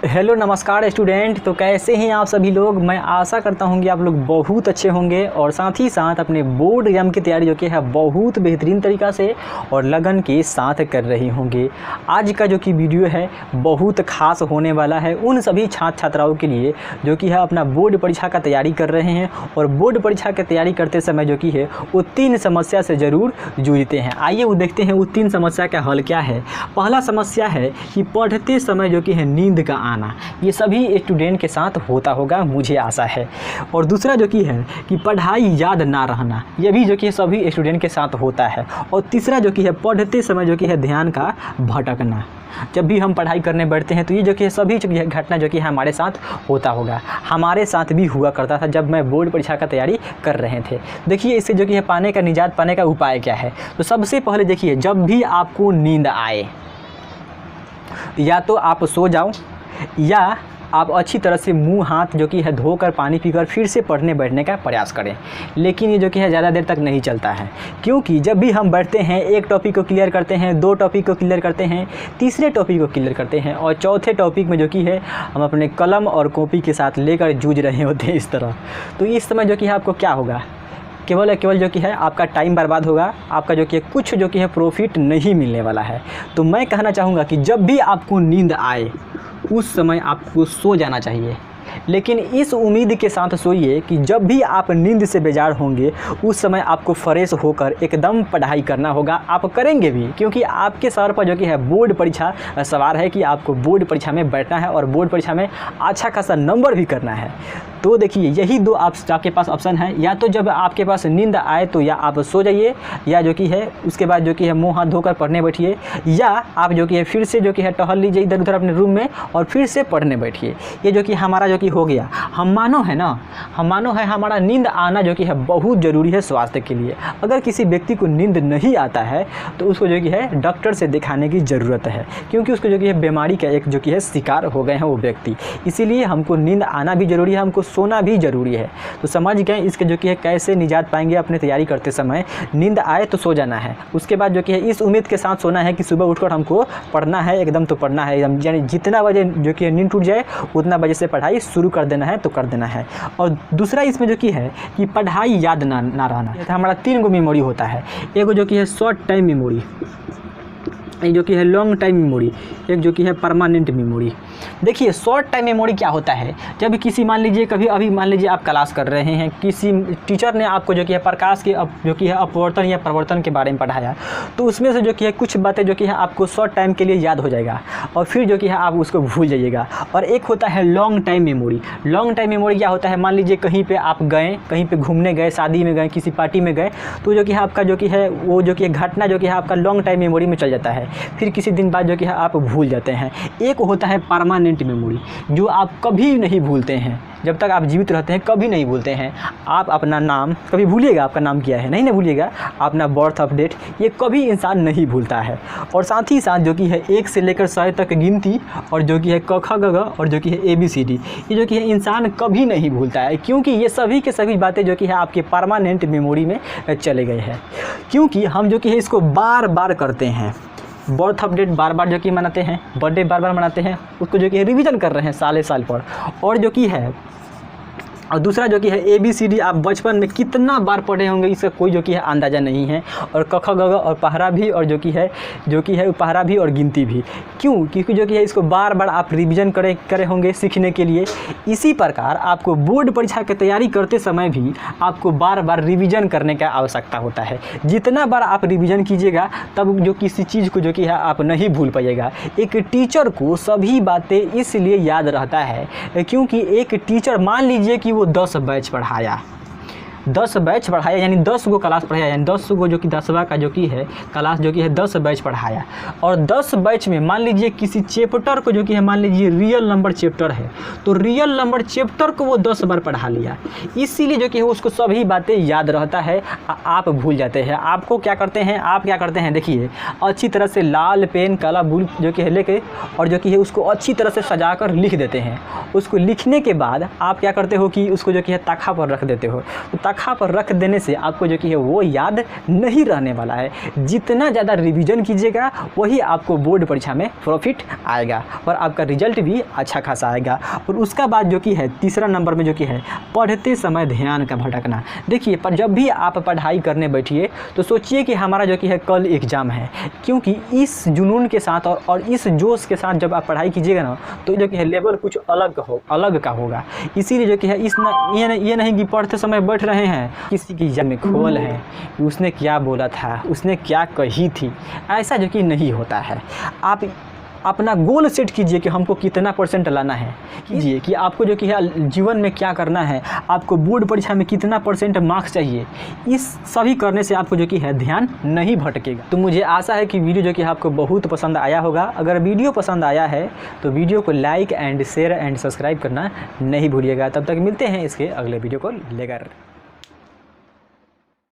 Hello नमस्कार student. तो कैसे हैं आप सभी लोग। मैं आशा करता हूं कि आप लोग बहुत अच्छे होंगे और साथ ही साथ अपने बोर्ड एग्जाम की तैयारी जो कि है बहुत बेहतरीन तरीक़ा से और लगन के साथ कर रही होंगे। आज का जो कि वीडियो है बहुत ख़ास होने वाला है उन सभी छात्र छात्राओं के लिए जो कि है अपना बोर्ड परीक्षा का तैयारी कर रहे हैं और बोर्ड परीक्षा की तैयारी करते समय जो कि है वो 3 समस्या से ज़रूर जूझते हैं। आइए वो देखते हैं वो 3 समस्या का हल क्या है। पहला समस्या है कि पढ़ते समय जो कि है नींद का आना, ये सभी स्टूडेंट के साथ होता होगा, मुझे आशा है। और दूसरा जो कि है कि पढ़ाई याद ना रहना, ये भी जो कि सभी स्टूडेंट के साथ होता है। और तीसरा जो कि है पढ़ते समय जो कि है ध्यान का भटकना। जब भी हम पढ़ाई करने बैठते हैं तो ये जो कि सभी घटना जो कि हमारे साथ होता होगा, हमारे साथ भी हुआ करता था जब मैं बोर्ड परीक्षा का तैयारी कर रहे थे। देखिए इससे जो कि है पाने का निजात पाने का उपाय क्या है। तो सबसे पहले देखिए, जब भी आपको नींद आए या तो आप सो जाओ या आप अच्छी तरह से मुंह हाथ जो कि है धोकर पानी पीकर फिर से पढ़ने बैठने का प्रयास करें। लेकिन ये जो कि है ज़्यादा देर तक नहीं चलता है, क्योंकि जब भी हम बैठते हैं एक टॉपिक को क्लियर करते हैं, 2 टॉपिक को क्लियर करते हैं, तीसरे टॉपिक को क्लियर करते हैं और चौथे टॉपिक में जो कि है हम अपने कलम और कॉपी के साथ लेकर जूझ रहे होते हैं इस तरह। तो इस समय जो कि है आपको क्या होगा, केवल जो कि है आपका टाइम बर्बाद होगा, आपका जो कि कुछ जो कि है प्रॉफिट नहीं मिलने वाला है। तो मैं कहना चाहूँगा कि जब भी आपको नींद आए उस समय आपको सो जाना चाहिए, लेकिन इस उम्मीद के साथ सोइए कि जब भी आप नींद से बेजार होंगे उस समय आपको फ्रेश होकर एकदम पढ़ाई करना होगा। आप करेंगे भी, क्योंकि आपके सर पर जो कि है बोर्ड परीक्षा सवार है कि आपको बोर्ड परीक्षा में बैठना है और बोर्ड परीक्षा में अच्छा खासा नंबर भी करना है। तो देखिए यही 2 आपके पास ऑप्शन है, या तो जब आपके पास नींद आए तो या आप सो जाइए, या जो कि है उसके बाद जो कि है मुँह हाथ धोकर पढ़ने बैठिए, या आप जो कि है फिर से जो कि है टहल लीजिए इधर उधर अपने रूम में और फिर से पढ़ने बैठिए। ये जो कि हमारा जो कि हो गया, हम मानो है हमारा नींद आना जो कि है बहुत ज़रूरी है स्वास्थ्य के लिए। अगर किसी व्यक्ति को नींद नहीं आता है तो उसको जो कि है डॉक्टर से दिखाने की ज़रूरत है, क्योंकि उसको जो कि है बीमारी का एक जो कि है शिकार हो गए हैं वो व्यक्ति। इसीलिए हमको नींद आना भी ज़रूरी है, हमको सोना भी ज़रूरी है। तो समझ गए इसके जो कि है कैसे निजात पाएंगे अपने तैयारी करते समय। नींद आए तो सो जाना है, उसके बाद जो कि है इस उम्मीद के साथ सोना है कि सुबह उठकर हमको पढ़ना है, एकदम तो पढ़ना है एकदम, यानी जितना बजे जो कि नींद टूट जाए उतना बजे से पढ़ाई शुरू कर देना है तो कर देना है। और दूसरा इसमें जो कि है कि पढ़ाई याद ना रहना। हमारा 3 गो मेमोरी होता है, एक जो कि है शॉर्ट टाइम मेमोरी, एक जो कि है लॉन्ग टाइम मेमोरी, एक जो कि है परमानेंट मेमोरी। देखिए शॉर्ट टाइम मेमोरी क्या होता है, जब किसी मान लीजिए कभी अभी मान लीजिए आप क्लास कर रहे हैं, किसी टीचर ने आपको जो कि है प्रकाश के जो कि है अपवर्तन या प्रवर्तन के बारे में पढ़ाया, तो उसमें से जो कि है कुछ बातें जो कि है आपको शॉर्ट टाइम के लिए याद हो जाएगा और फिर जो कि है आप उसको भूल जाइएगा। और एक होता है long time memory. Long time memory क्या होता है, मान लीजिए कहीं पर आप गए, कहीं पर घूमने गए, शादी में गए, किसी पार्टी में गए, तो जो कि है आपका जो कि है वो जो कि घटना जो कि है आपका लॉन्ग टाइम मेमोरी में चल जाता है, फिर किसी दिन बाद जो कि है आप भूल जाते हैं। एक होता है परमानेंट मेमोरी, जो आप कभी नहीं भूलते हैं, जब तक आप जीवित रहते हैं कभी नहीं भूलते हैं। आप अपना नाम कभी भूलिएगा, आपका नाम क्या है नहीं भूलिएगा, अपना बर्थ अपडेट ये कभी इंसान नहीं भूलता है। और साथ ही साथ जो कि है 1 से लेकर 100 तक गिनती और जो कि है क ख ग घ और जो कि है ABCD, ये जो कि है इंसान कभी नहीं भूलता है, क्योंकि ये सभी के सभी बातें जो कि है आपके परमानेंट मेमोरी में चले गए हैं। क्योंकि हम जो कि है इसको बार बार करते हैं, बर्थ अपडेट बार बार जो कि मनाते हैं, बर्थडे बार बार मनाते हैं, उसको जो कि रिवीजन कर रहे हैं साल पर। और जो कि है और दूसरा जो कि है ABCD आप बचपन में कितना बार पढ़े होंगे इसका कोई जो कि है अंदाज़ा नहीं है। और क ख ग घ और पहरा भी और जो कि है पहरा भी और गिनती भी। क्यों? क्योंकि जो कि है इसको बार बार आप रिवीजन करे होंगे सीखने के लिए। इसी प्रकार आपको बोर्ड परीक्षा की तैयारी करते समय भी आपको बार बार रिवीजन करने का आवश्यकता होता है। जितना बार आप रिवीजन कीजिएगा तब जो किसी चीज़ को जो कि है आप नहीं भूल पाइएगा। एक टीचर को सभी बातें इसलिए याद रहता है क्योंकि एक टीचर मान लीजिए कि वो 10 बैच पढ़ाया, 10 बैच पढ़ाया यानी 10 गो क्लास पढ़ाया, यानी 10 गो जो कि 10वां का जो कि है क्लास जो कि है 10 बैच पढ़ाया। और 10 बैच में मान लीजिए किसी चैप्टर को जो कि है मान लीजिए रियल नंबर चैप्टर है, तो रियल नंबर चैप्टर को वो 10 बार पढ़ा लिया, इसीलिए जो कि है उसको सभी बातें याद रहता है, आप भूल जाते हैं। आपको क्या करते हैं, आप क्या करते हैं, देखिए अच्छी तरह से लाल पेन काला बुक जो कि है लेके और जो कि है उसको अच्छी तरह से सजा कर लिख देते हैं। उसको लिखने के बाद आप क्या करते हो कि उसको जो कि है तख्ता पर रख देते हो। तो शाखा पर रख देने से आपको जो कि है वो याद नहीं रहने वाला है। जितना ज़्यादा रिवीजन कीजिएगा वही आपको बोर्ड परीक्षा में प्रॉफिट आएगा और आपका रिजल्ट भी अच्छा खासा आएगा। और उसका बाद जो कि है तीसरा नंबर में जो कि है पढ़ते समय ध्यान का भटकना। देखिए, पर जब भी आप पढ़ाई करने बैठिए तो सोचिए कि हमारा जो कि है कल एग्ज़ाम है, क्योंकि इस जुनून के साथ और इस जोश के साथ जब आप पढ़ाई कीजिएगा ना तो जो कि है लेवल कुछ अलग का होगा। इसीलिए जो कि है ये नहीं कि पढ़ते समय बैठ रहे हैं किसी की जब में खोल है कि उसने क्या बोला था, उसने क्या कही थी, ऐसा जो कि नहीं होता है। आप अपना गोल सेट कीजिए कि हमको कितना % लाना है, कीजिए कि आपको जो कि है जीवन में क्या करना है, आपको बोर्ड परीक्षा में कितना % मार्क्स चाहिए। इस सभी करने से आपको जो कि है ध्यान नहीं भटकेगा। तो मुझे आशा है कि वीडियो जो कि आपको बहुत पसंद आया होगा। अगर वीडियो पसंद आया है तो वीडियो को like and share and subscribe करना नहीं भूलिएगा। तब तक मिलते हैं इसके अगले वीडियो को लेकर।